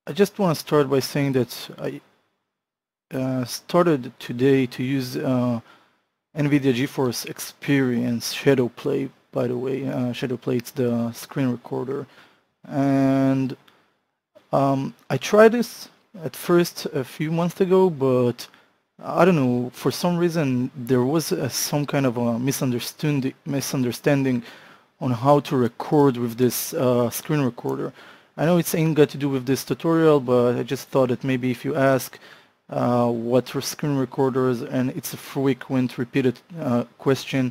I just want to start by saying that I started today to use NVIDIA GeForce Experience Shadowplay, by the way. Shadowplay is the screen recorder. And I tried this at first a few months ago, but I don't know, for some reason there was some kind of a misunderstanding on how to record with this screen recorder. I know it's ain't got to do with this tutorial, but I just thought that maybe if you ask what are screen recorders, and it's a frequent repeated question,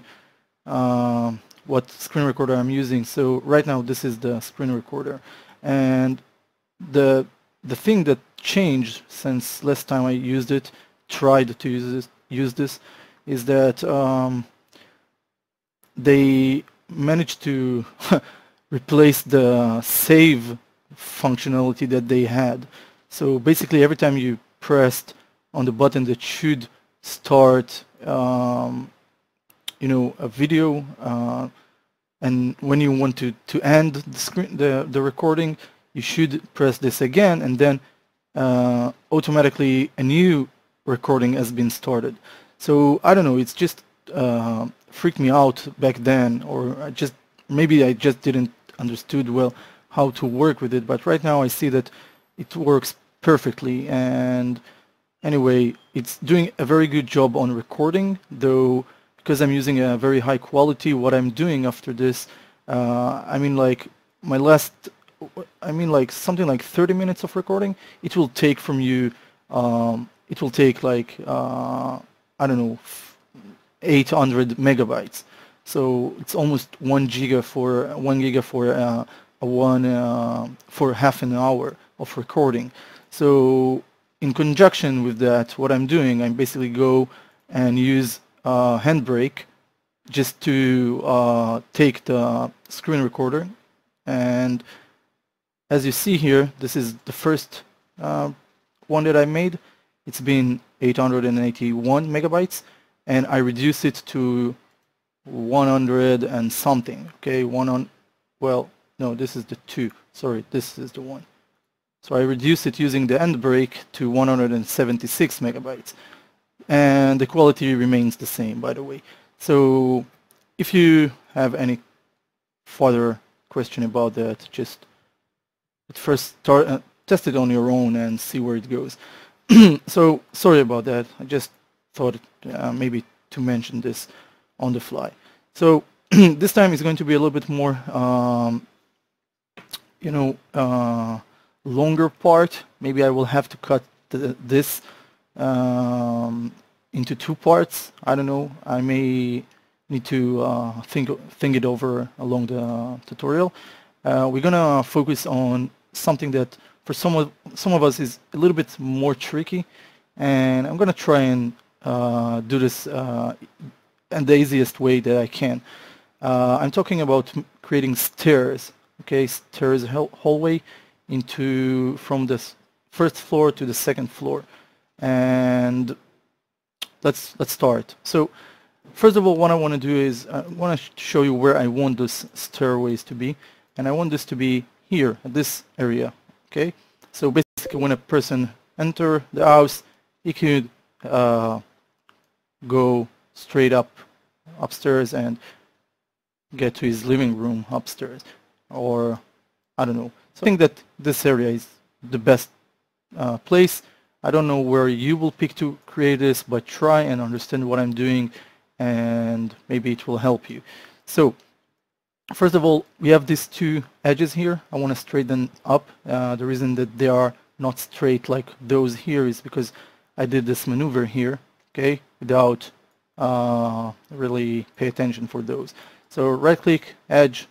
what screen recorder I'm using. So right now this is the screen recorder, and the thing that changed since last time I used it, tried to use this, is that they managed to replace the save functionality that they had. So basically every time you pressed on the button that should start you know, a video, and when you want to end the recording, you should press this again, and then automatically a new recording has been started. So I don't know, it's just freaked me out back then, or maybe I just didn't understood well how to work with it, but right now I see that it works perfectly. And anyway, it's doing a very good job on recording, though because I'm using a very high quality. What I'm doing after this, I mean like something like 30 minutes of recording, it will take from you, it will take like I don't know, 800 megabytes. So it's almost 1 giga for for half an hour of recording. So in conjunction with that, what I'm doing, I basically go and use Handbrake just to take the screen recorder. And as you see here, this is the first one that I made. It's been 881 megabytes, and I reduce it to 100 and something. Okay, well, no, this is the 2. Sorry, this is the 1. So I reduce it using the Handbrake to 176 megabytes. And the quality remains the same, by the way. So if you have any further question about that, just at first test it on your own and see where it goes. So sorry about that. I just thought maybe to mention this on the fly. So this time is going to be a little bit more, you know, longer part. Maybe I will have to cut this into 2 parts. I don't know. I may need to think it over along the tutorial. We're gonna focus on something that for some of us is a little bit more tricky, and I'm gonna try and do this in the easiest way that I can. I'm talking about creating stairs. Okay, stairs hallway from the first floor to the second floor. And let's start. So first of all, what I want to do is I want to show you where I want those stairways to be, and I want this to be here at this area. Okay, so basically when a person enter the house, he could go straight upstairs and get to his living room upstairs, or I don't know. So I think that this area is the best place. I don't know where you will pick to create this, but try and understand what I'm doing, and maybe it will help you. So first of all, we have these 2 edges here. I want to straighten up. The reason that they are not straight like those here is because I did this maneuver here, okay, without really pay attention for those. So right click, edge,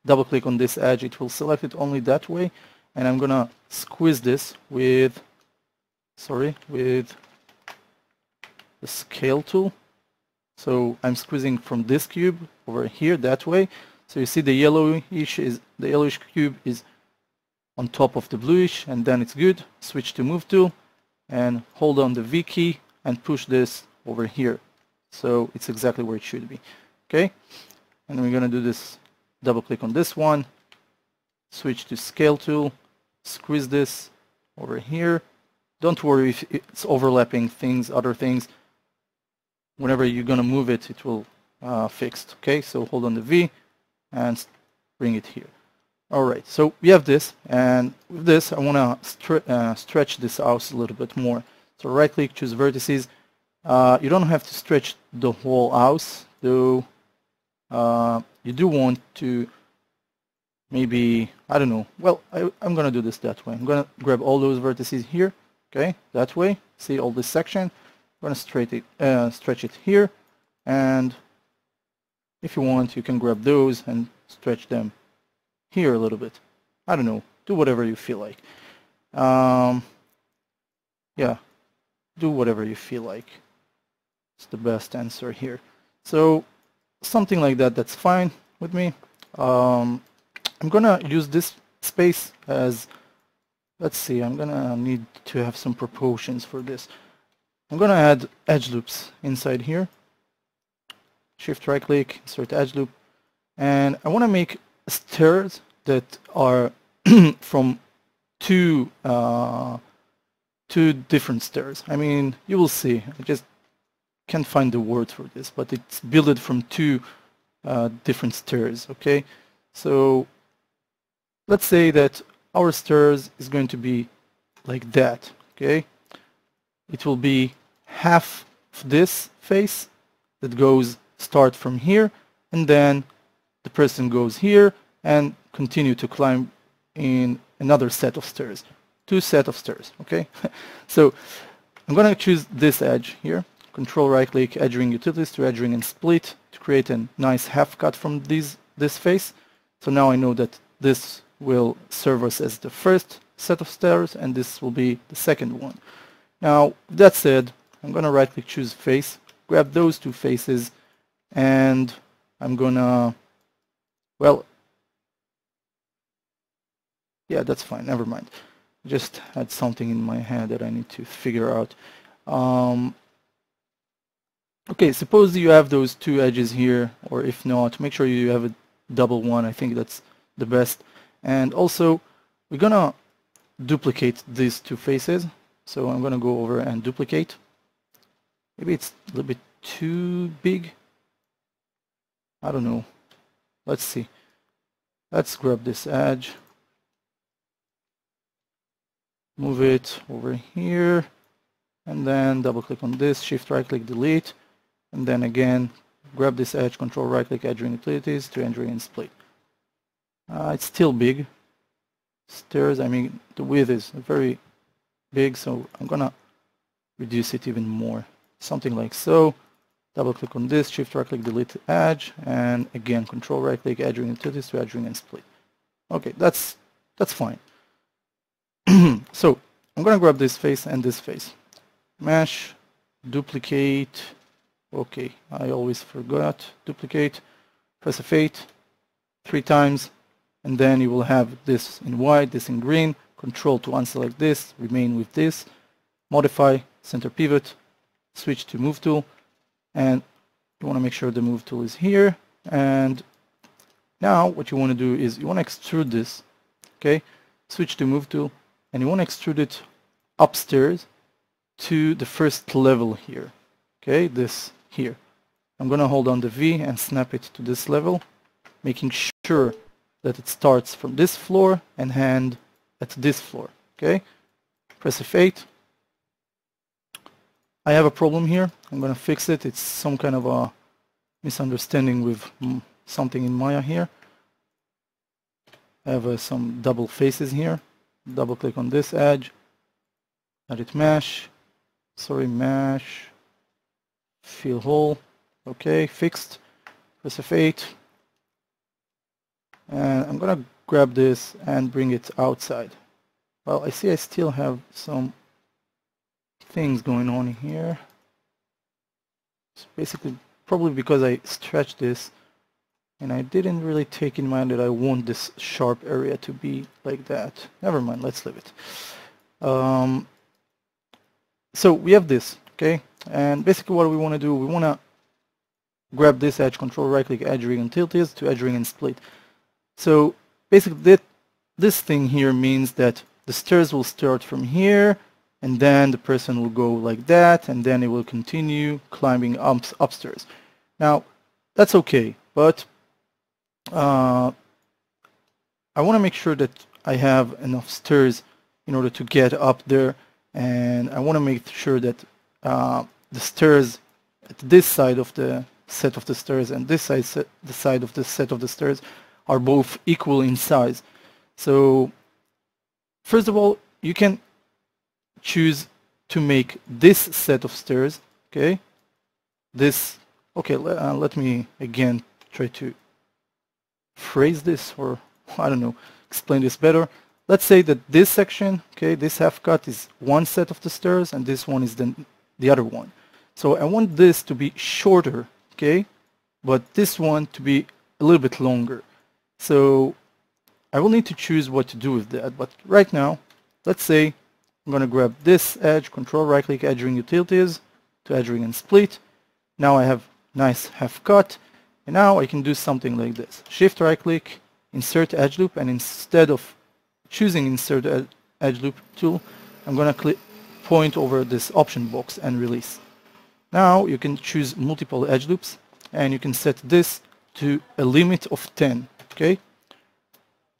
double click on this edge. It will select it only that way, and I'm gonna squeeze this with the scale tool. So I'm squeezing from this cube over here that way. So you see the yellowish cube is on top of the bluish, and then it's good. Switch to move tool and hold on the V key and push this over here. So it's exactly where it should be. Okay, and we're gonna do this. Double click on this one, switch to scale tool, squeeze this, over here. Don't worry if it's overlapping things, other things. Whenever you're going to move it, it will fixed. Okay, so hold on the V and bring it here. Alright, so we have this, and with this I want to stretch this out a little bit more. So right click, choose vertices. You don't have to stretch the whole house, though you do want to maybe, I don't know, well, I'm going to do this that way. I'm going to grab all those vertices here, okay, that way. See all this section. I'm going to stretch it here, and if you want, you can grab those and stretch them here a little bit. I don't know, do whatever you feel like. Yeah, do whatever you feel like. It's the best answer here. So something like that, that's fine with me. I'm gonna use this space as, let's see, I'm gonna need to have some proportions for this. I'm gonna add edge loops inside here. Shift right click, insert edge loop, and I want to make stairs that are from two different stairs. I mean, you will see. I just can't find the word for this, but it's built from two different stairs. Okay, so let's say that our stairs is going to be like that. Okay, it will be half of this face that goes start from here, and then the person goes here and continue to climb in another set of stairs, two set of stairs. Okay, so I'm going to choose this edge here, control right click, edge ring utilities to edge ring and split to create a nice half cut from this face. So now I know that this will serve us as the first set of stairs and this will be the second one. Now with that said, I'm going to right click, choose face, grab those two faces, and I'm gonna, well, yeah, that's fine, never mind. I just had something in my head that I need to figure out. Okay, suppose you have those two edges here, or if not, make sure you have a double one. I think that's the best. And also, we're gonna duplicate these two faces. So I'm gonna go over and duplicate. Maybe it's a little bit too big. I don't know. Let's see. Let's grab this edge. Move it over here. And then double click on this, shift right click, delete. And then again, grab this edge, control right click, edge ring utilities to edge ring and split. It's still big. Stairs, I mean, the width is very big, so I'm gonna reduce it even more. Something like so. Double click on this, shift right click, delete the edge, and again control right click, edge ring utilities to edge ring and split. Okay, that's fine. So I'm gonna grab this face and this face. Mesh, duplicate. Okay, I always forgot. Duplicate, press F8 3 times, and then you will have this in white, this in green. Control to unselect this, remain with this. Modify, center pivot, switch to move tool. And you want to make sure the move tool is here. And now what you want to do is you want to extrude this. Okay, switch to move tool, and you want to extrude it upstairs to the first level here. Okay, this here. I'm going to hold on the V and snap it to this level, making sure that it starts from this floor and end at this floor. Okay, press F8. I have a problem here. I'm going to fix it. It's some kind of a misunderstanding with something in Maya here. I have some double faces here. Double click on this edge. Edit mesh. Sorry, mesh. Fill hole. Okay, fixed. Press F8. And I'm going to grab this and bring it outside. Well, I see I still have some things going on here. It's basically probably because I stretched this and I didn't really take in mind that I want this sharp area to be like that. Never mind, let's leave it. So we have this, okay, and basically what we want to do, we want to grab this edge, control right click, edge ring and tilt this to edge ring and split. So basically this thing here means that the stairs will start from here, and then the person will go like that, and then it will continue climbing upstairs. Now, that's okay, but I want to make sure that I have enough stairs in order to get up there, and I want to make sure that the stairs at this side of the set of the stairs and this side, the side of the set of the stairs, are both equal in size. So first of all, you can choose to make this set of stairs, okay? This, okay, let me again try to phrase this, or I don't know, explain this better. Let's say that this section, okay, this half cut is one set of the stairs and this one is the other one. So I want this to be shorter, okay, but this one to be a little bit longer. So I will need to choose what to do with that, but right now, let's say I'm going to grab this edge, control right click, edge ring utilities, to edge ring and split. Now I have nice half cut, and now I can do something like this. Shift right click, insert edge loop, and instead of choosing insert edge loop tool, I'm going to point over this option box and release. Now you can choose multiple edge loops, and you can set this to a limit of 10, okay?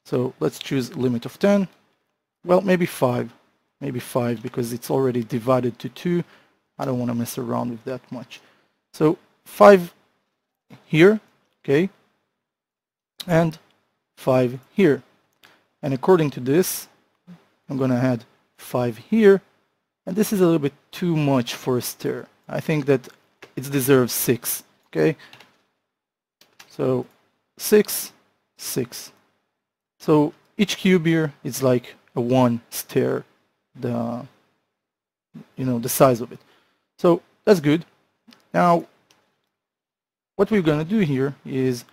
So let's choose limit of 10. Well, maybe 5, because it's already divided to 2. I don't want to mess around with that much. So 5 here, okay, and 5 here. And according to this, I'm going to add 5 here, and this is a little bit too much for a stair. I think that it deserves 6, okay? So 6, 6. So each cube here is like a 1 stair, the size of it. So that's good. Now, what we're going to do here is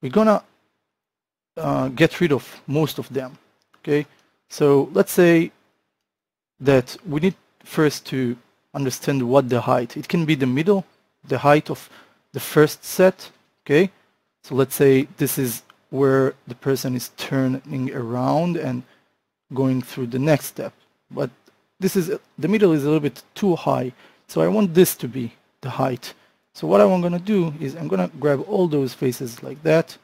we're going to get rid of most of them, okay? So let's say that we need first to understand what the height. It can be the middle, the height of the first set, okay? So let's say this is where the person is turning around and going through the next step. But this is, the middle is a little bit too high. So I want this to be the height. So what I'm going to do is I'm going to grab all those faces like that,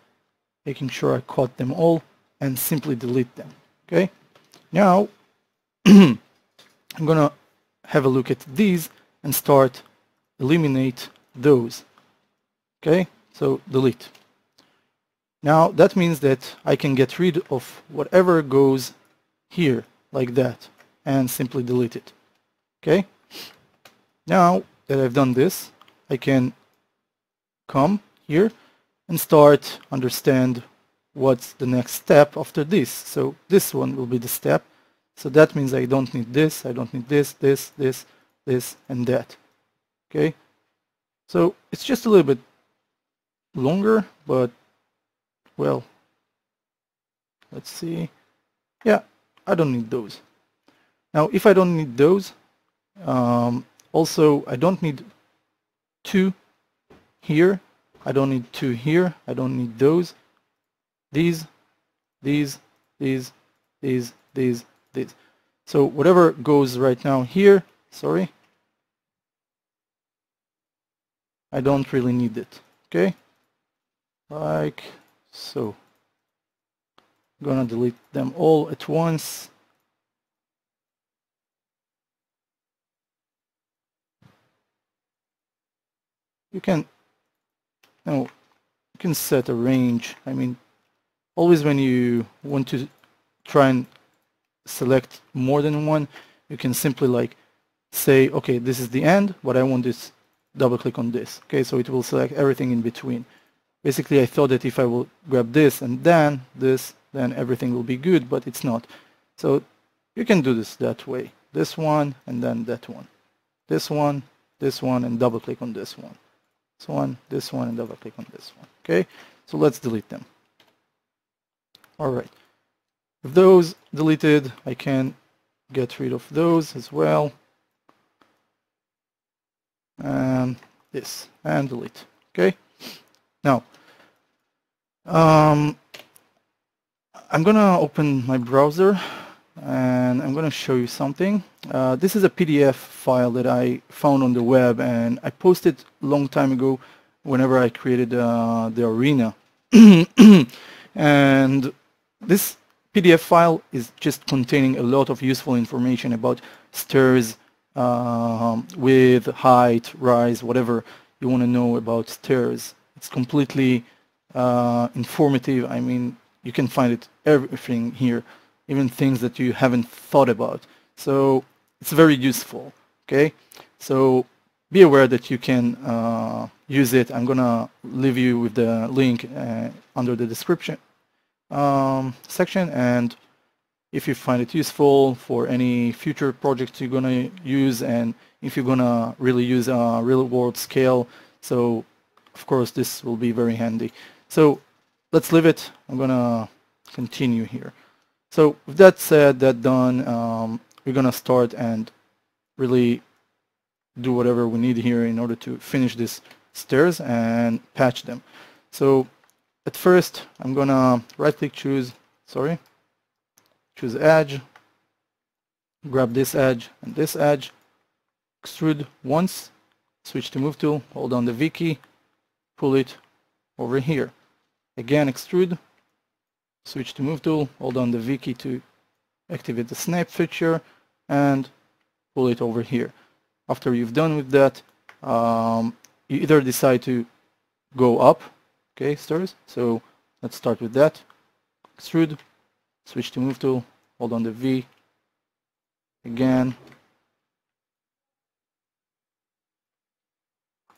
making sure I caught them all, and simply delete them, okay? Now, I'm going to have a look at these and start eliminate those, okay? So delete. Now that means that I can get rid of whatever goes here like that and simply delete it, okay? Now that I've done this, I can come here and start understand what's the next step after this. So this one will be the step. So that means I don't need this, I don't need this, this, and that, okay? So it's just a little bit longer, but well, let's see. Yeah, I don't need those. Now, if I don't need those, also I don't need 2 here. I don't need 2 here. I don't need those. These. So whatever goes right now here, sorry, I don't really need it. Okay, like so. I'm gonna delete them all at once. You can set a range. I mean, always when you want to try and select more than one, you can simply like say, okay, this is the end. What I want is double click on this. Okay, so it will select everything in between. Basically, I thought that if I will grab this and then this, then everything will be good, but it's not. So you can do this that way. This one and then that one. This one, and double click on this one. This one, and double click on this one. Okay, so let's delete them. All right. With those deleted, I can get rid of those as well. And this, and delete. Okay. Now, I'm gonna open my browser and I'm going to show you something. This is a PDF file that I found on the web, and I posted a long time ago whenever I created the arena. And this PDF file is just containing a lot of useful information about stairs, width, height, rise, whatever you want to know about stairs. It's completely informative. I mean, you can find everything here, even things that you haven't thought about. So it's very useful, okay? So be aware that you can use it. I'm gonna leave you with the link under the description section, and if you find it useful for any future projects you're gonna use, and if you're gonna really use a real world scale, so of course this will be very handy. So let's leave it. I'm gonna continue here. So with that said, that done, we're gonna start and really do whatever we need here in order to finish these stairs and patch them. So at first I'm gonna right click, choose edge, grab this edge and this edge, extrude once, switch to move tool, hold down the V key, pull it over here. Again extrude, switch to move tool, hold down the V key to activate the snap feature, and pull it over here. After you've done with that, you either decide to go up, okay, stairs. So let's start with that. Extrude, switch to move tool, hold on the V, again,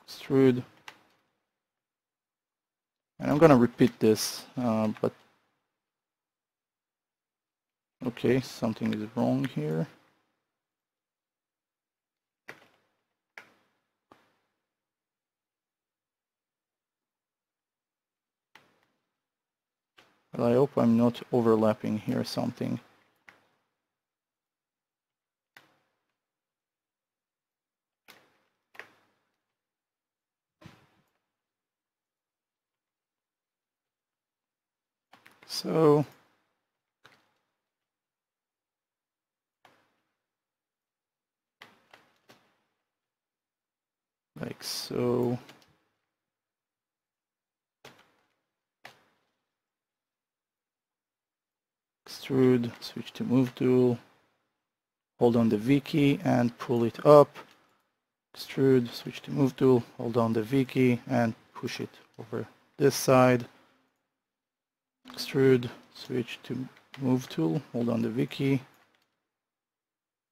extrude, and I'm gonna repeat this, but okay, something is wrong here. Well, I hope I'm not overlapping here something. So like so. Extrude, switch to move tool, hold on the V key and pull it up. Extrude, switch to move tool, hold on the V key and push it over this side. Extrude, switch to move tool, hold on the V key.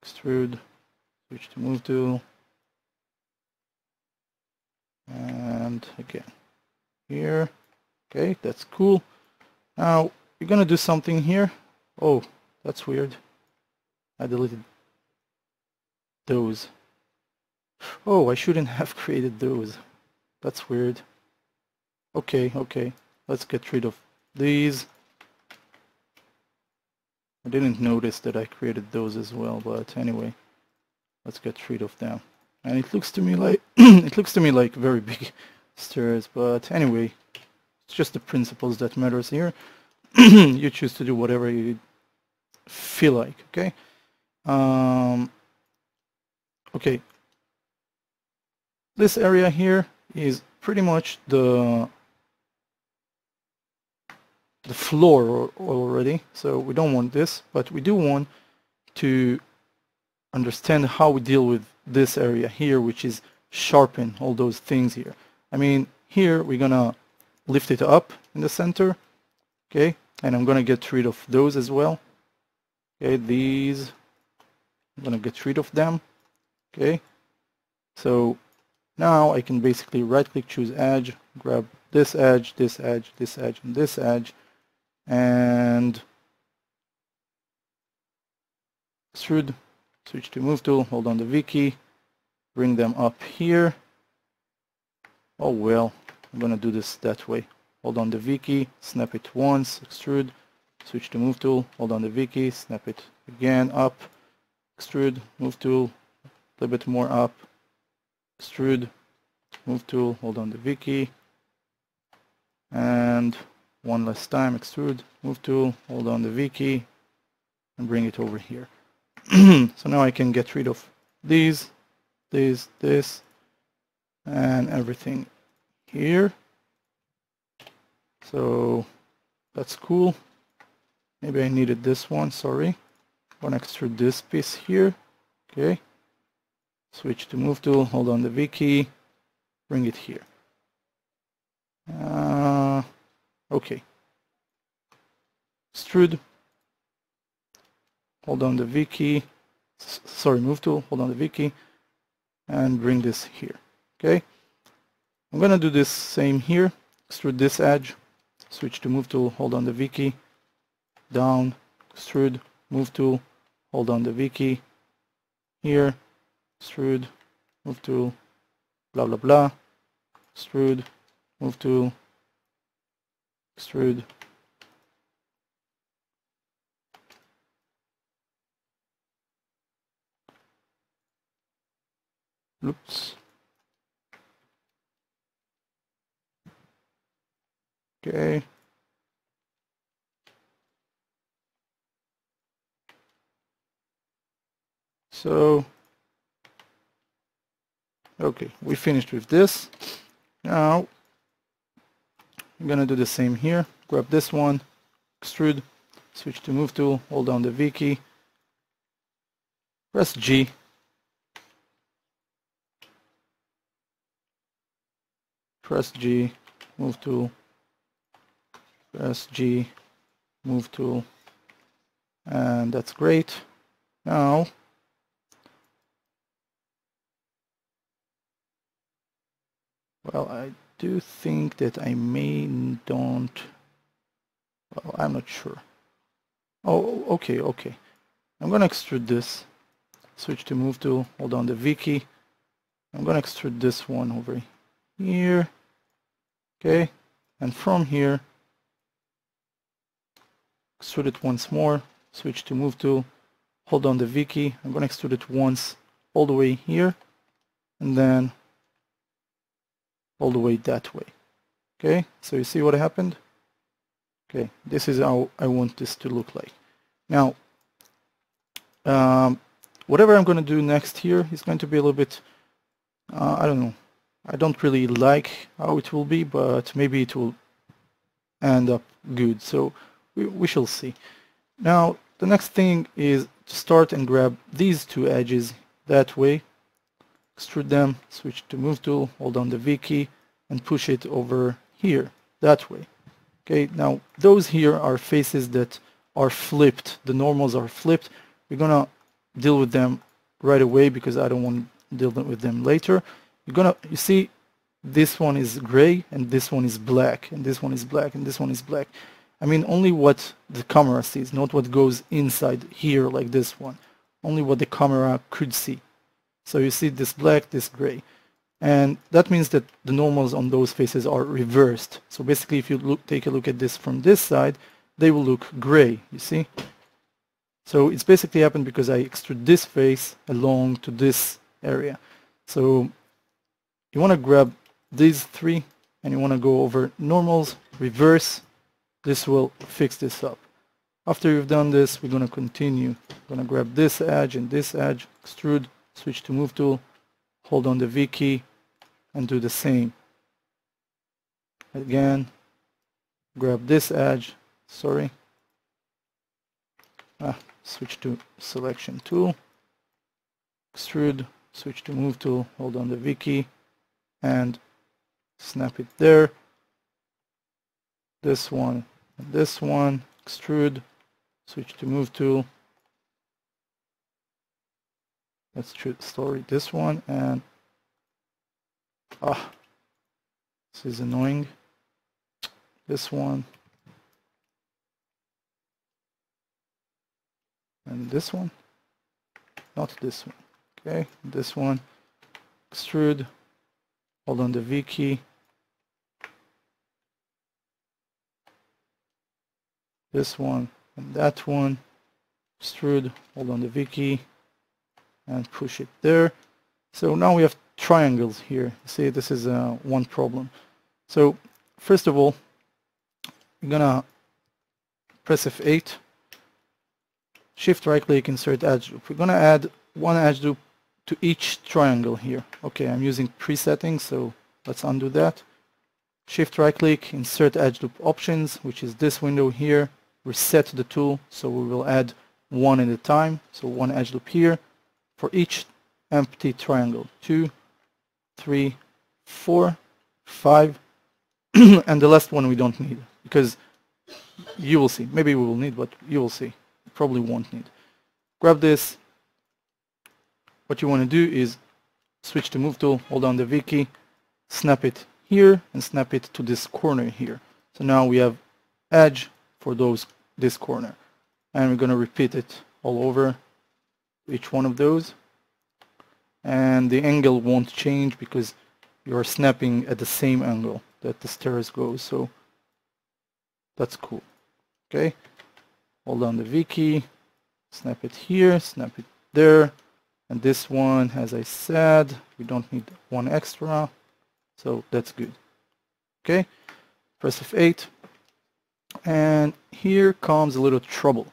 Extrude, switch to move tool, and again here. Okay, that's cool. Now you're gonna do something here. Oh, that's weird. I deleted those. Oh, I shouldn't have created those. That's weird. Okay, let's get rid of these. I didn't notice that I created those as well, but anyway, let's get rid of them. And it looks to me like it looks to me like very big stairs, but anyway, it's just the principles that matters here. You choose to do whatever you feel like, okay? Okay. This area here is pretty much the floor already, so we don't want this, but we do want to understand how we deal with this area here, which is sharpen all those things here. I mean, here we're gonna lift it up in the center, okay, and I'm gonna get rid of those as well. Okay, these, I'm gonna get rid of them. Okay, so now I can basically right click, choose edge, grab this edge, this edge, this edge, and this edge, and extrude, switch to move tool, hold on the V key, bring them up here. Oh well, I'm gonna do this that way. Hold on the V key, snap it once, extrude, switch to move tool, hold on the V key, snap it again up, extrude, move tool, a little bit more up, extrude, move tool, hold on the V key, and one last time, extrude, move tool, hold on the V key, and bring it over here. So now I can get rid of these, this, and everything here. So that's cool. Maybe I needed this one, sorry. I'm gonna extrude this piece here. Okay. Switch to move tool, hold on the V key, bring it here. Okay. Extrude, hold on the V key, sorry, move tool, hold on the V key, and bring this here. Okay. I'm gonna do this same here. Extrude this edge, switch to move tool, hold on the V key, down, extrude, move tool, hold on the V key, here, extrude, move tool, blah blah blah, extrude, move tool, extrude, oops, okay, so okay, we finished with this. Now I'm gonna do the same here. Grab this one, extrude, switch to move tool, hold down the V key, press G, press G, move tool, press G, move tool, and that's great. Now well, I do think that I may don't, well, I'm not sure. Oh, okay, okay. I'm gonna extrude this, switch to move tool, hold on the V key. I'm gonna extrude this one over here, okay? And from here, extrude it once more, switch to move tool, hold on the V key. I'm gonna extrude it once all the way here, and then all the way that way. Okay, so you see what happened? Okay, this is how I want this to look like. Now, whatever I'm going to do next here is going to be a little bit, I don't know, I don't really like how it will be, but maybe it will end up good. So we shall see. Now, the next thing is to start and grab these two edges that way, extrude them, switch to move tool, hold down the V key, and push it over here, that way. Okay, now those here are faces that are flipped. The normals are flipped. We're gonna deal with them right away because I don't want to deal with them later. You see, this one is gray, and this one is black, and this one is black, and this one is black. I mean, only what the camera sees, not what goes inside here like this one. Only what the camera could see. So you see this black, this gray. And that means that the normals on those faces are reversed. So basically, if you take a look at this from this side, they will look gray, you see? So it's basically happened because I extrude this face along to this area. So you want to grab these three, and you want to go over normals, reverse. This will fix this up. After you've done this, we're going to continue. We're going to grab this edge and this edge, extrude, switch to move tool, hold on the V key, and do the same. Again, grab this edge, sorry. Switch to selection tool, extrude, switch to move tool, hold on the V key, and snap it there. This one and this one, extrude, switch to move tool. Let's story this one, and this is annoying. This one and this one, not this one. Okay, this one, extrude, hold on the V key, this one and that one, extrude, hold on the V key, and push it there. So now we have triangles here. See, this is one problem. So first of all, you're gonna press F8, Shift right click, insert edge loop. We're going to add one edge loop to each triangle here. Okay, I'm using presetting, so let's undo that. Shift right click, insert edge loop options, which is this window here. Reset the tool, so we will add one at a time. So one edge loop here for each empty triangle. 2, 3, 4, 5, and the last one we don't need, because you will see. Maybe we will need, but you will see. Probably won't need. Grab this. What you want to do is switch to move tool, hold down the V key, snap it here, and snap it to this corner here. So now we have edge for this corner, and we're going to repeat it all over each one of those, and the angle won't change because you're snapping at the same angle that the stairs goes, so that's cool. Okay, hold down the V key, snap it here, snap it there, and this one, as I said, we don't need one extra, so that's good. Okay, press F8, and here comes a little trouble.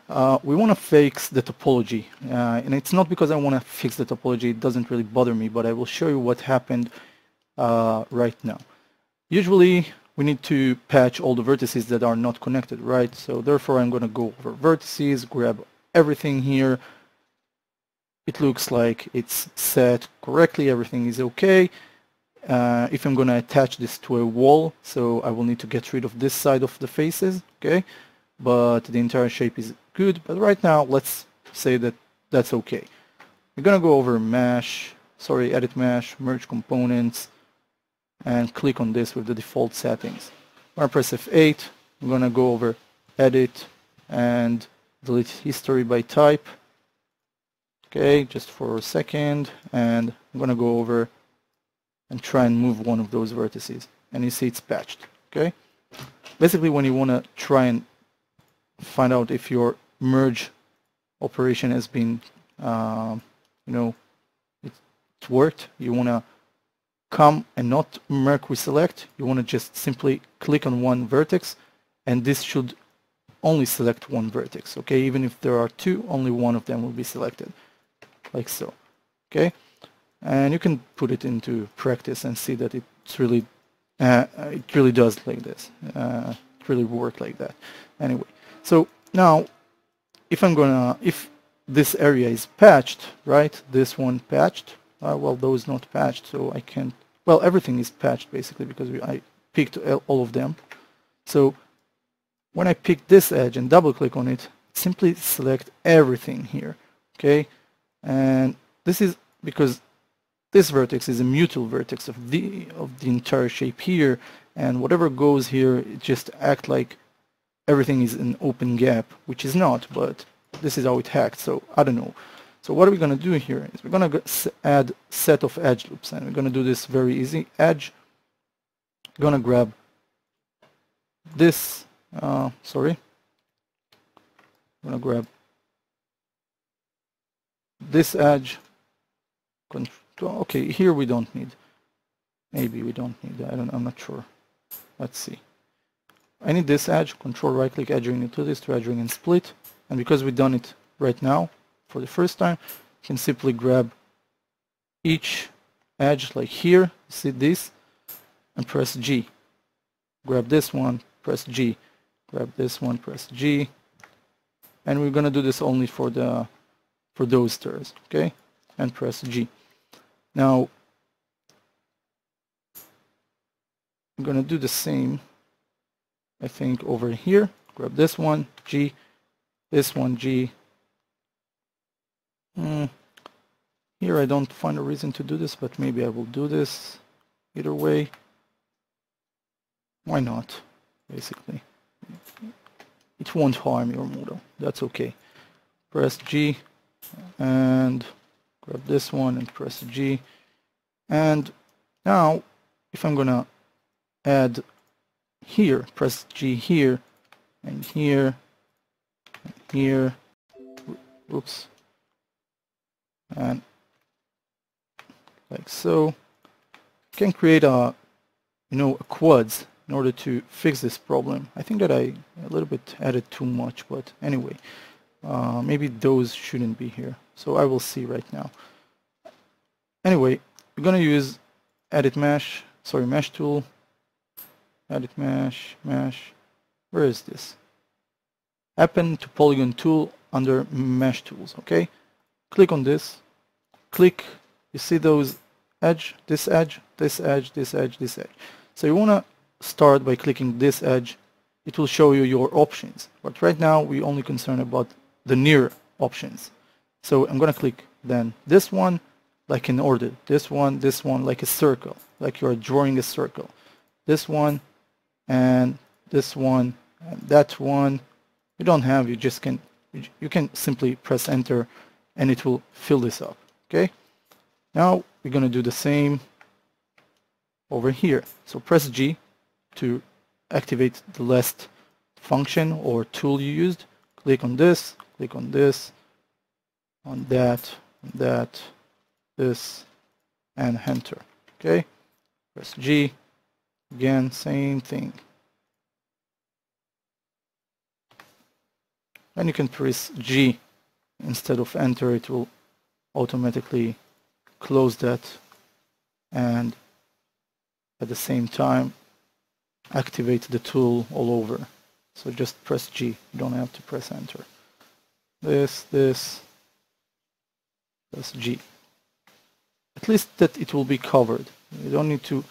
We want to fix the topology, and it's not because I want to fix the topology, it doesn't really bother me, but I will show you what happened right now. Usually we need to patch all the vertices that are not connected, right? So therefore I'm going to go over vertices, grab everything here. It looks like it's set correctly, everything is okay. If I'm going to attach this to a wall, so I will need to get rid of this side of the faces, okay? But the entire shape is good. But right now, let's say that that's okay. We're going to go over edit mesh, merge components, and click on this with the default settings. I'm going to press F8. I'm going to go over edit and delete history by type. Okay, just for a second, and I'm going to go over and try and move one of those vertices, and you see it's patched. Okay, basically when you want to try and find out if your merge operation has been it worked, you want to come and not merge select, you want to just simply click on one vertex, and this should only select one vertex. Okay, even if there are two, only one of them will be selected, like so. Okay, and you can put it into practice and see that it's really it really does like this. It really works like that. Anyway, so now if this area is patched, right? This one patched. Well, those not patched, so I can't. Well, everything is patched basically because I picked all of them. So when I pick this edge and double click on it, simply select everything here. Okay, and this is because this vertex is a mutual vertex of the entire shape here, and whatever goes here, it just acts like everything is an open gap, which is not, but this is how it hacked, so I don't know. So what are we going to do here is we're going to add set of edge loops, and we're going to do this very easy. Edge, going to grab this, I'm going to grab this edge. Okay, here we don't need. Maybe we don't need. I'm not sure. Let's see. I need this edge. Control right click, edging utilities to edging and split. And because we've done it right now for the first time, you can simply grab each edge like here. See this, and press G. Grab this one, press G. Grab this one, press G. And we're gonna do this only for those stairs, okay? And press G. Now I'm going to do the same, I think, over here. Grab this one, G, this one, G. Here I don't find a reason to do this, but maybe I will do this either way. Why not, basically? It won't harm your model. That's okay. Press G and grab this one and press G. And now if I'm gonna add here, press G here and here and here, oops, and like so. You can create a quads in order to fix this problem. I think that I a little bit added too much, but anyway, Maybe those shouldn't be here. So I will see right now. Anyway, we're gonna use edit mesh, sorry, mesh tool, edit mesh, where is this? Append to polygon tool under mesh tools, okay? Click on this, click, you see those edge, this edge, this edge, this edge, this edge. So you wanna start by clicking this edge. It will show you your options, but right now we only concerned about the near options. So I'm gonna click then this one, like in order, this one like a circle, like you're drawing a circle, this one and this one and that one. You don't have, you just can, you can simply press enter and it will fill this up. Okay, now we're gonna do the same over here. So press G to activate the last function or tool you used. Click on this, on that, this, and enter. Okay, press G, again, same thing. And you can press G instead of enter, it will automatically close that and at the same time activate the tool all over. So just press G, you don't have to press enter. This, press G. At least that it will be covered. You don't need to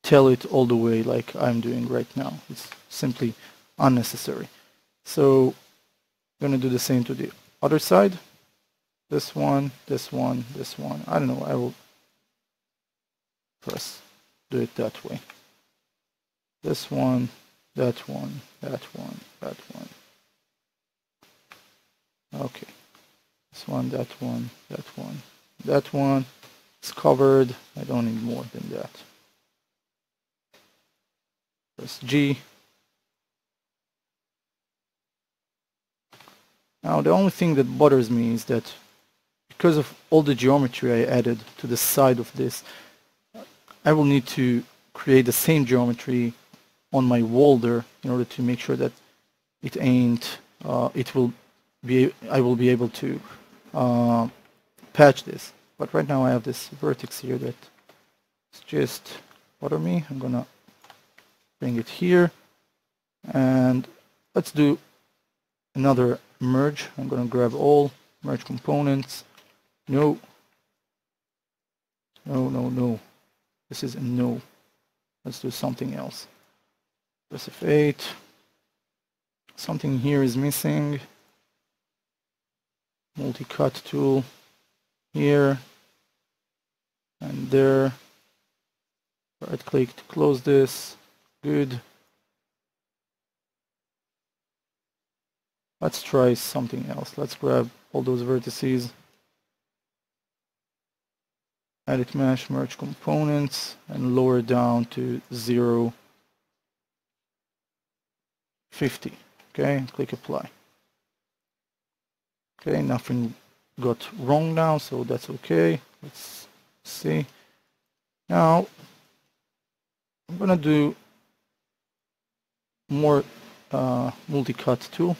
tell it all the way like I'm doing right now. It's simply unnecessary. So I'm going to do the same to the other side. This one. I don't know, I will do it that way. This one, that one. Okay. This one, that one. It's covered. I don't need more than that. Press G. Now the only thing that bothers me is that because of all the geometry I added to the side of this, I will need to create the same geometry on my wall there in order to make sure that it ain't, I will be able to patch this. But right now I have this vertex here that it's just bother me. I'm gonna bring it here and let's do another merge. I'm gonna grab all, merge components. No. This is a no. Let's do something else. Press F8. Something here is missing. Multi-cut tool here and there. Right click to close this. Good. Let's try something else. Let's grab all those vertices. Edit mesh, merge components, and lower down to 0, 50. Okay, click apply. Okay, nothing got wrong now, so that's okay. Let's see. Now, I'm gonna do more multi-cut tool.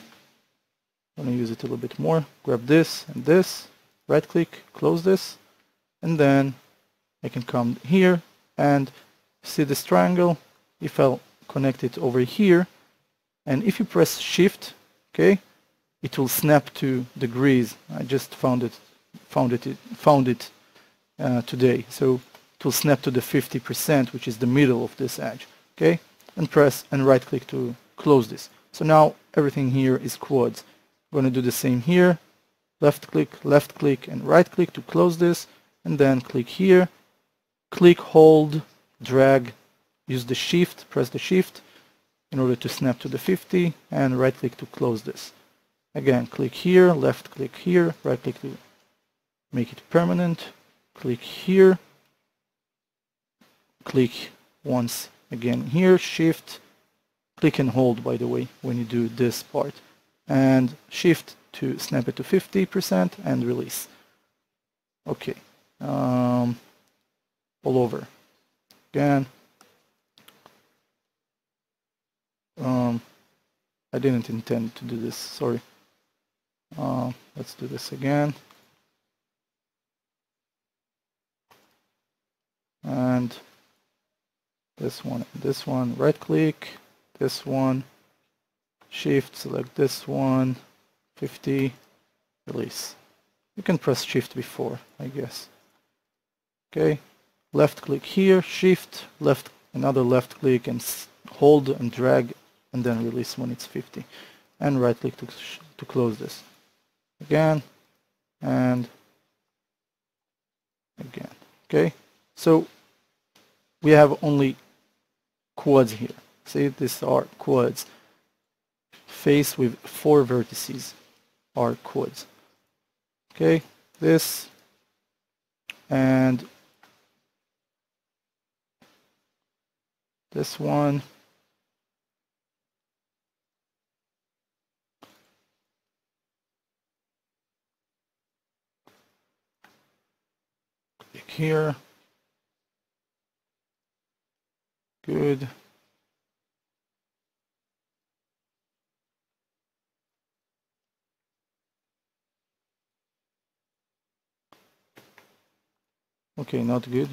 I'm gonna use it a little bit more. Grab this and this, right click, close this, and then I can come here and see this triangle. If I'll connect it over here, and if you press Shift, okay, it will snap to degrees. I just found it today. So it will snap to the 50%, which is the middle of this edge. Okay, and press and right click to close this. So now everything here is quads. I'm going to do the same here. Left click, and right click to close this, and then click here. Click, hold, drag, use the shift, press the shift in order to snap to the 50, and right click to close this. Again, click here, left click here, right click to make it permanent, click here, click once again here, shift, click and hold, by the way, when you do this part, and shift to snap it to 50% and release. Okay, all over. Again, I didn't intend to do this, sorry. Let's do this again. And this one, right click, this one, shift, select this one, 50, release. You can press shift before, I guess. Okay, left click here, shift, left, another left click and hold and drag and then release when it's 50. And right click to close this. Again, and again. Okay, so we have only quads here. See, these are quads. Face with 4 vertices are quads. Okay, this and this one. Click here. Good. Okay, not good.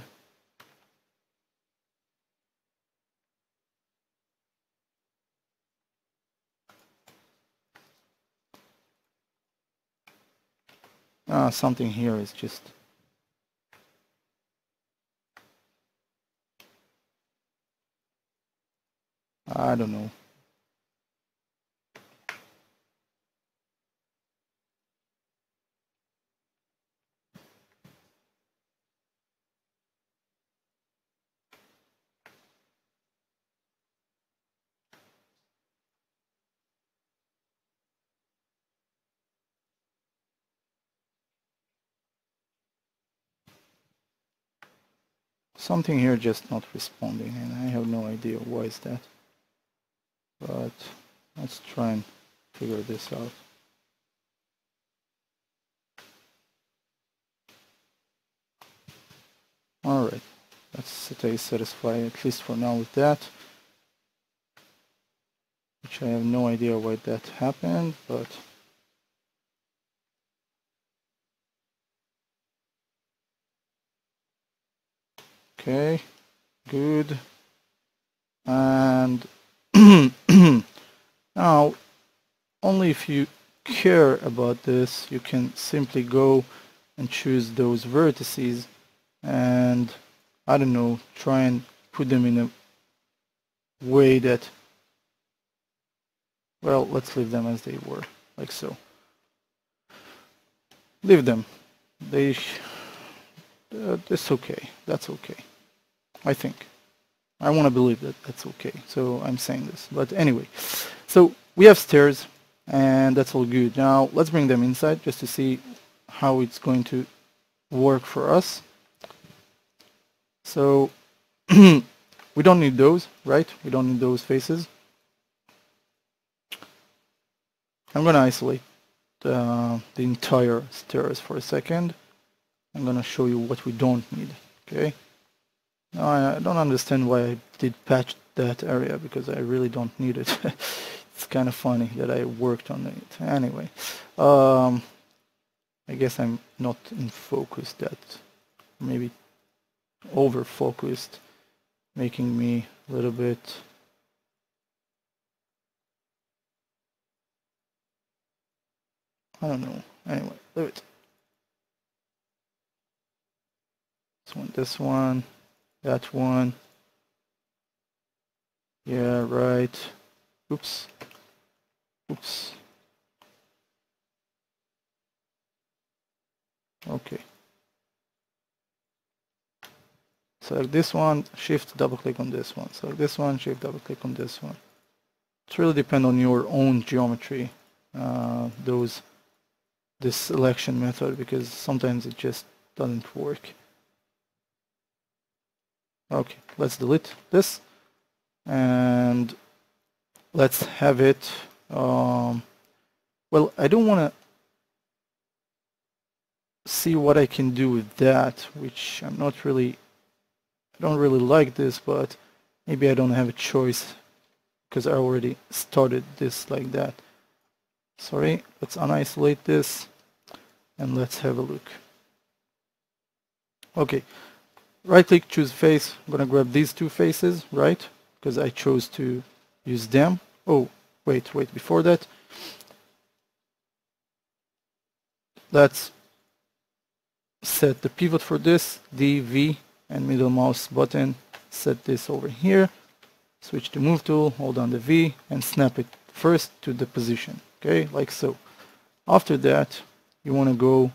Something here is just... I don't know. Something here just not responding, and I have no idea why is that. But let's try and figure this out. Alright, let's stay satisfied at least for now with that. Which I have no idea why that happened, but... Okay, good. And now, only if you care about this, you can simply go and choose those vertices and, I don't know, try and put them in a way that, well, let's leave them as they were, like so. Leave them. That's okay. That's okay. I think. I want to believe that that's okay. So I'm saying this. But anyway, so we have stairs, and that's all good. Now let's bring them inside just to see how it's going to work for us. So we don't need those, right? We don't need those faces. I'm going to isolate the entire stairs for a second. I'm going to show you what we don't need, okay? Now, I don't understand why I did patch that area, because I really don't need it. It's kind of funny that I worked on it. Anyway, I guess I'm not in focus, that maybe over-focused, making me a little bit... I don't know. Anyway, leave it. This one, that one. Yeah, right. Oops. Oops. Okay. Select this one, shift, double click on this one. Select this one, shift, double click on this one. It really depends on your own geometry, this selection method, because sometimes it just doesn't work. Okay, let's delete this and let's have it. Well, I don't want to see what I can do with that, which I don't really like this, but maybe I don't have a choice because I already started this like that. sorry, let's unisolate this and let's have a look. Okay, right click, choose face. I'm gonna grab these two faces, right? Because I chose to use them. Oh, wait, before that, let's set the pivot for this, D, V, and middle mouse button. Set this over here. Switch to move tool, hold down the V, and snap it first to the position. Okay, like so. After that, you want to go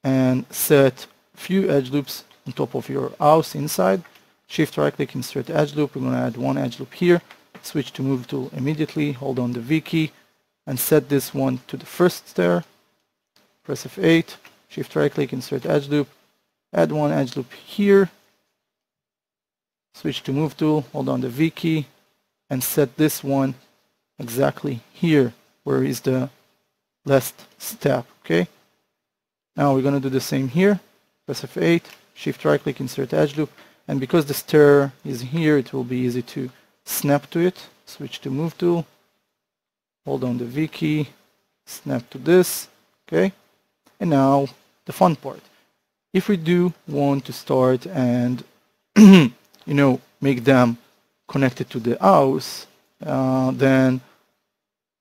and set few edge loops on top of your house inside. Shift right click, insert edge loop. We're going to add one edge loop here. Switch to move tool immediately, hold on the V key, and set this one to the first stair. Press F8, shift right click, insert edge loop, add one edge loop here. Switch to move tool, hold on the V key, and set this one exactly here, where is the last step. Okay. Now we're going to do the same here. Press F8, shift right click, insert edge loop, and because the stair is here, it will be easy to snap to it. Switch to move tool, hold on the V key, snap to this. Okay. And now the fun part. If we do want to start and make them connected to the house, then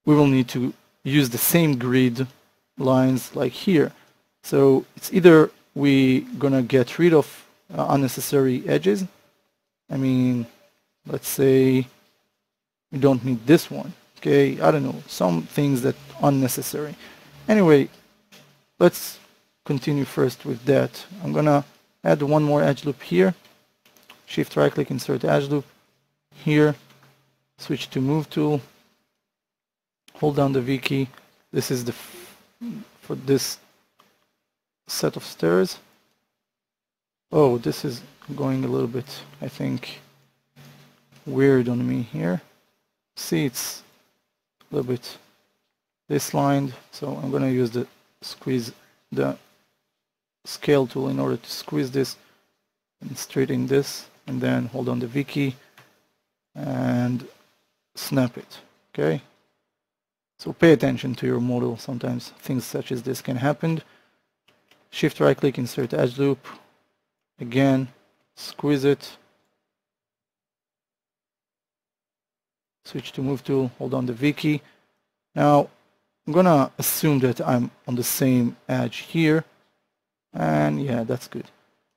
we will need to use the same grid lines like here. So it's either we gonna get rid of unnecessary edges. I mean, let's say we don't need this one. Okay, I don't know, some things that unnecessary. Anyway, let's continue first with that. I'm gonna add one more edge loop here. Shift right click, insert edge loop here. Switch to move tool. Hold down the V key. This is the for this set of stairs. Oh, this is going a little bit, I think, weird on me here. See, it's a little bit dislined, so I'm gonna use the scale tool in order to squeeze this and straighten this, and then hold on the V key and snap it. Okay, so pay attention to your model. Sometimes things such as this can happen. Shift right click, insert edge loop, again squeeze it, switch to move tool, hold on the V key. Now I'm gonna assume that I'm on the same edge here, and yeah, that's good.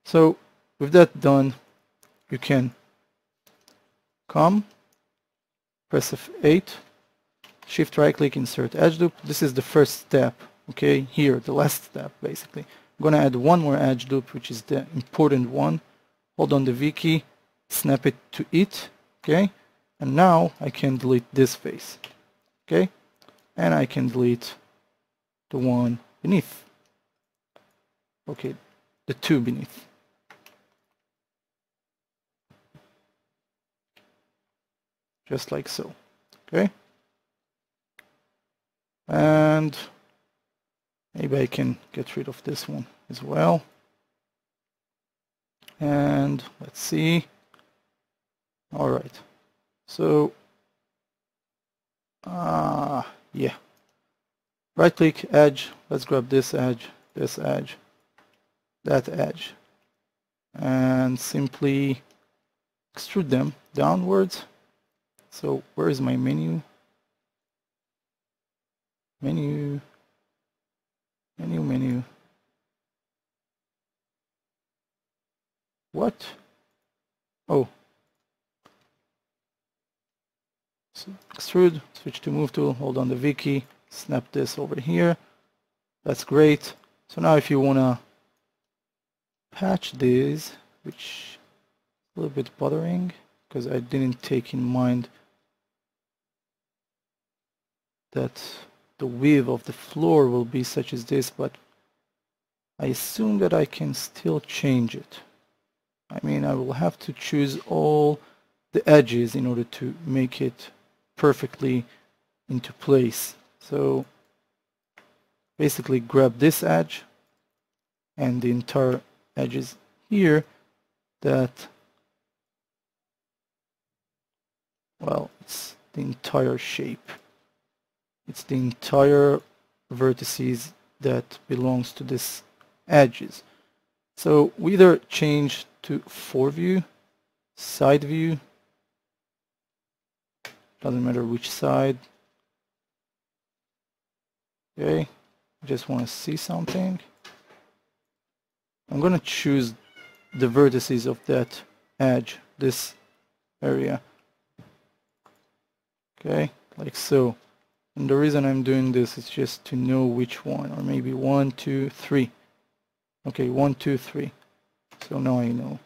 So with that done, you can come, press F8, shift right click, insert edge loop. This is the first step, okay, here, the last step basically. I'm gonna add one more edge loop, which is the important one. Hold on the V key, snap it to it, okay, and now I can delete this face, okay, and I can delete the one beneath, okay, the two beneath. Just like so, okay, and maybe I can get rid of this one as well. And let's see. All right, so yeah, right click, edge, let's grab this edge, that edge, and simply extrude them downwards. So where is my menu? Menu. What? Oh. So extrude, switch to move tool, hold on the V key, snap this over here. That's great. So now if you wanna patch these, which is a little bit bothering because I didn't take in mind that the width of the floor will be such as this, but I assume that I can still change it. I mean, I will have to choose all the edges in order to make it perfectly into place. So basically grab this edge and the entire edges here that, well, it's the entire shape. It's the entire vertices that belongs to this edges. So we either change to foreview, side view, doesn't matter which side. Okay, just want to see something. I'm going to choose the vertices of that edge, this area. Okay, like so. And the reason I'm doing this is just to know which one, or maybe 1, 2, 3. Okay, 1, 2, 3. So now I know.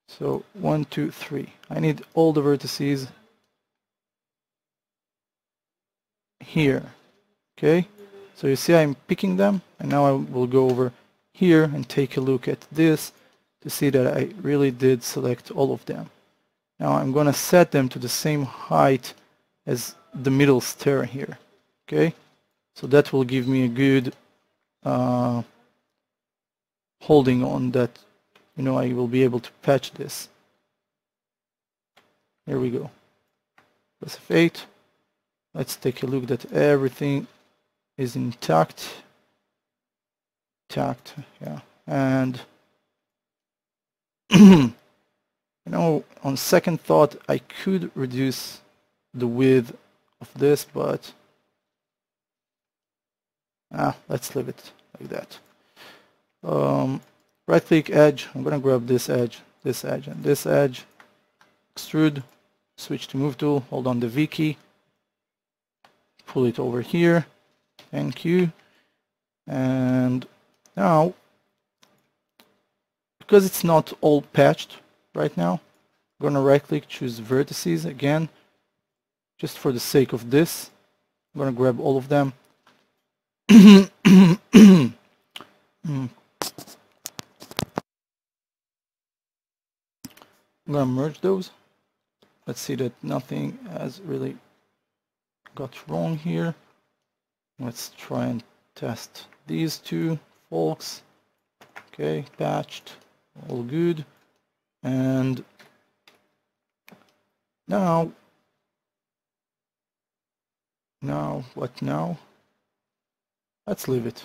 So 1, 2, 3. I need all the vertices here. Okay, so you see I'm picking them, and now I will go over here and take a look at this to see that I really did select all of them. Now I'm going to set them to the same height as the middle stair here. Okay, so that will give me a good holding on that, you know, I will be able to patch this. Here we go. Press F8. Let's take a look that everything is intact. Yeah. And you know, on second thought, I could reduce the width of this, but let's leave it like that. Right click edge. I'm gonna grab this edge, and this edge. Extrude. Switch to move tool. Hold on the V key. Pull it over here. Thank you. And now, because it's not all patched right now, I'm gonna right click, choose vertices again, just for the sake of this. I'm gonna grab all of them. I'm gonna merge those. Let's see that nothing has really got wrong here. Let's try and test these two folks. Okay, patched, all good. And now what now? Let's leave it.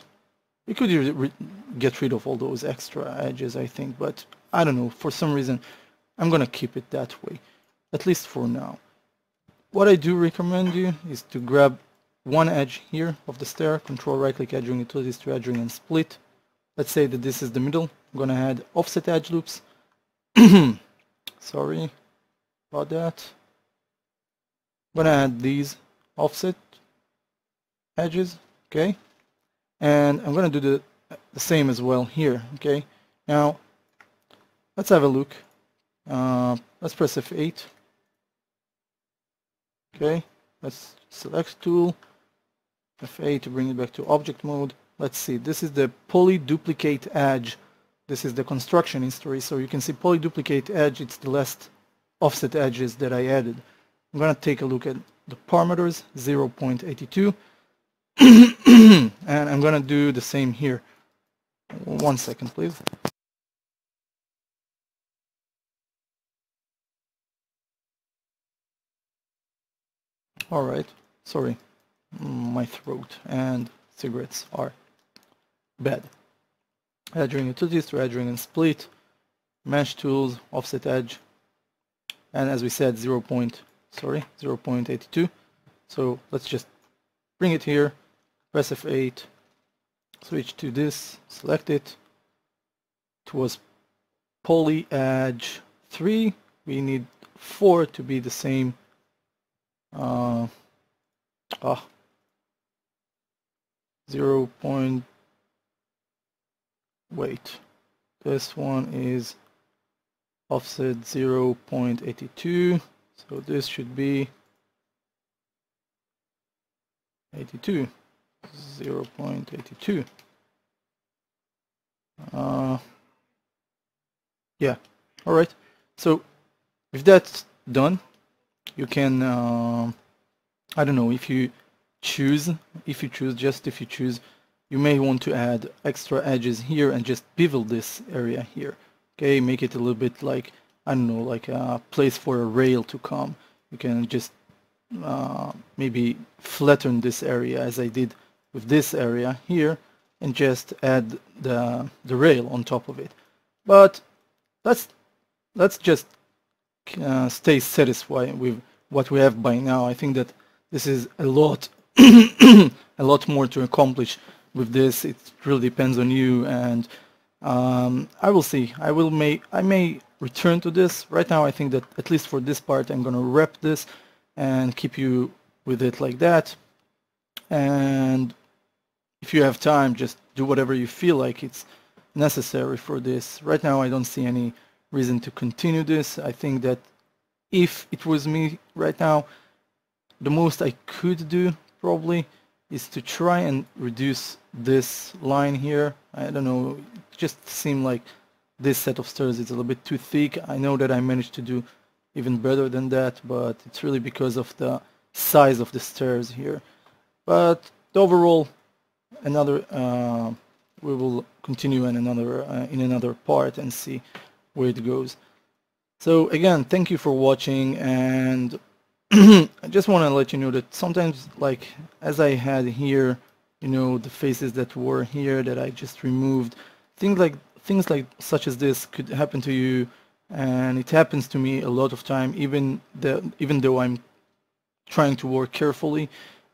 We could get rid of all those extra edges, I think, but I don't know, for some reason I'm gonna keep it that way, at least for now. What I do recommend you is to grab one edge here of the stair, control right click edging utilities to edging and split. Let's say that this is the middle. I'm gonna add offset edge loops. Sorry about that. I'm gonna add these offset edges, okay? And I'm gonna do the same as well here, okay? Now, let's have a look. Let's press F8. Okay, let's select tool, F8 to bring it back to object mode. Let's see, this is the poly duplicate edge. This is the construction history, so you can see poly duplicate edge, it's the last offset edges that I added. I'm gonna take a look at the parameters, 0.82. And I'm gonna do the same here. 1 second, please. Alright, sorry, my throat and cigarettes are bad. Edging utilities to edging and split, mesh tools, offset edge, and as we said, 0.82. So let's just bring it here, press F8, switch to this, select it. It was poly edge 3. We need 4 to be the same. Wait, this one is offset 0.82, so this should be 82, 0.82. Yeah, all right. So if that's done, you can I don't know, if you choose, you may want to add extra edges here and just bevel this area here. Okay, make it a little bit like, I don't know, like a place for a rail to come. You can just maybe flatten this area as I did with this area here and just add the rail on top of it. But let's just stay satisfied with what we have by now. I think that this is a lot a lot more to accomplish with this. It really depends on you, and I will see. I may return to this. Right now I think that at least for this part I'm gonna wrap this and keep you with it like that. And if you have time, just do whatever you feel like it's necessary for this. Right now I don't see any reason to continue this. I think that if it was me right now, the most I could do probably is to try and reduce this line here. I don't know, it just seemed like this set of stairs is a little bit too thick. I know that I managed to do even better than that, but it's really because of the size of the stairs here. But overall, we will continue in another part and see where it goes. So again, thank you for watching, and I just want to let you know that sometimes, like as I had here, you know, the faces that were here that I just removed, things like such as this could happen to you, and it happens to me a lot of time. Even though I'm trying to work carefully,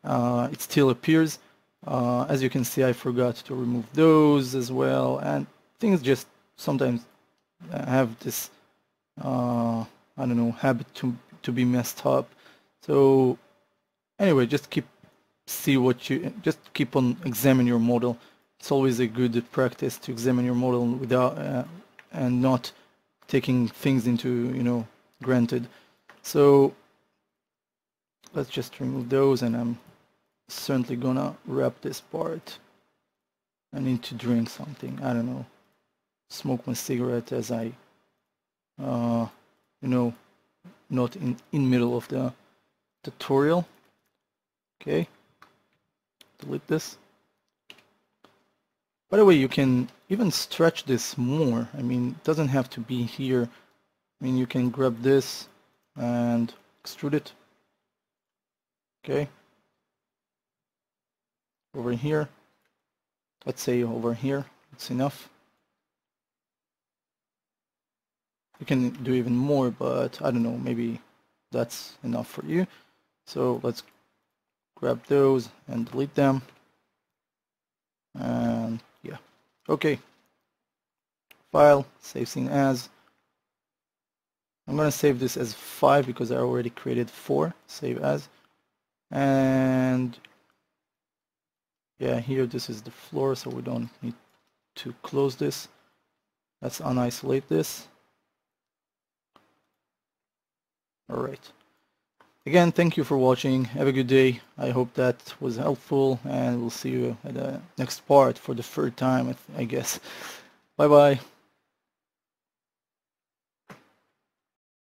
it still appears. As you can see, I forgot to remove those as well, and things just sometimes have this I don't know, habit to be messed up. So anyway, just keep on examine your model. It's always a good practice to examine your model without and not taking things into, you know, granted. So let's just remove those, and I'm certainly gonna wrap this part. I need to drink something, I don't know, smoke my cigarette as I you know, not in middle of the tutorial. Okay, delete this. By the way, you can even stretch this more. I mean, it doesn't have to be here. I mean, you can grab this and extrude it. Okay, over here, let's say over here, it's enough. You can do even more, but I don't know, maybe that's enough for you. So let's grab those and delete them. And yeah, okay. File, save scene as. I'm gonna save this as 5 because I already created 4. Save as. And yeah, here this is the floor, so we don't need to close this. Let's unisolate this. Alright. Again, thank you for watching. Have a good day. I hope that was helpful, and we'll see you at the next part for the third time, I guess. Bye bye.